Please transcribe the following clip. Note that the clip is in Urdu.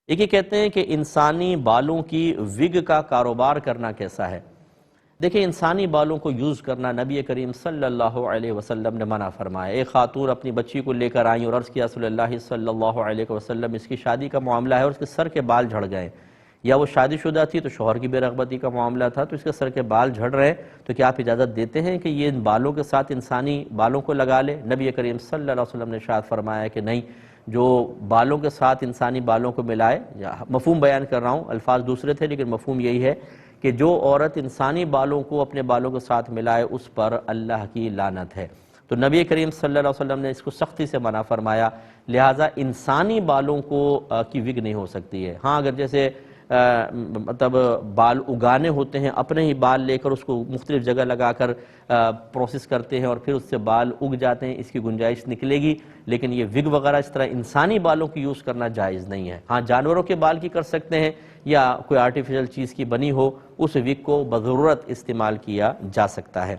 یہ کہتے ہیں کہ انسانی بالوں کی وگ کا کاروبار کرنا کیسا ہے؟ دیکھیں، انسانی بالوں کو یوز کرنا نبی کریم صلی اللہ علیہ وسلم نے منع فرمایا۔ ایک خاتون اپنی بچی کو لے کر آئیں اور عرض کیا رسول اللہ صلی اللہ علیہ وسلم اس کی شادی کا معاملہ ہے اور اس کے سر کے بال جھڑ گئے، یا وہ شادی شدہ تھی تو شوہر کی بے رغبتی کا معاملہ تھا تو اس کے سر کے بال جھڑ رہے ہیں، تو کیا آپ اجازت دیتے ہیں کہ یہ ان بالوں کے ساتھ انسانی بالوں کو لگا لے؟ نبی کریم صلی اللہ علیہ وسلم نے ارشاد فرمایا کہ نہیں، جو بالوں کے ساتھ انسانی بالوں کو ملائے، مفہوم بیان کر رہا ہوں، الفاظ دوسرے تھے لیکن مفہوم یہی ہے کہ جو عورت انسانی بالوں کو اپنے بالوں کے ساتھ ملائے اس پر اللہ کی لعنت ہے۔ تو نبی کریم صلی اللہ علیہ وسلم نے اس کو سختی سے منع فرمایا، لہٰذا انسانی بالوں کو کی وگ نہیں ہو سکتی ہے۔ ہاں، اگر جیسے مطلب بال اگانے ہوتے ہیں، اپنے ہی بال لے کر اس کو مختلف جگہ لگا کر پروسیس کرتے ہیں اور پھر اس سے بال اگ جاتے ہیں، اس کی گنجائش نکلے گی، لیکن یہ وگ وغیرہ اس طرح انسانی بالوں کی یوز کرنا جائز نہیں ہے۔ ہاں، جانوروں کے بال کی کر سکتے ہیں یا کوئی آرٹیفیشل چیز کی بنی ہو، اس وگ کو بضرورت استعمال کیا جا سکتا ہے۔